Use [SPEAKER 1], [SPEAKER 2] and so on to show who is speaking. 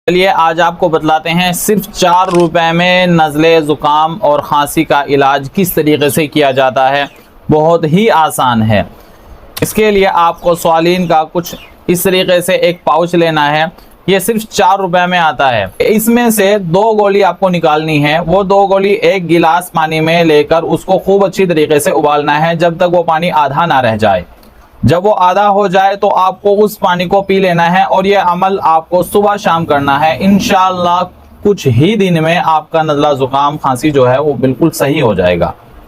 [SPEAKER 1] चलिए आज आपको बतलाते हैं सिर्फ 4 रुपए में नज़ले ज़ुकाम और खांसी का इलाज किस तरीके से किया जाता है। बहुत ही आसान है। इसके लिए आपको स्वालीन का कुछ इस तरीके से एक पाउच लेना है। ये सिर्फ 4 रुपए में आता है। इसमें से 2 गोली आपको निकालनी है। वो 2 गोली एक गिलास पानी में लेकर उसको खूब अच्छी तरीके से उबालना है जब तक वो पानी आधा ना रह जाए। जब वो आधा हो जाए तो आपको उस पानी को पी लेना है और ये अमल आपको सुबह शाम करना है। इंशाअल्लाह कुछ ही दिन में आपका नज़ला ज़ुकाम खांसी जो है वो बिल्कुल सही हो जाएगा।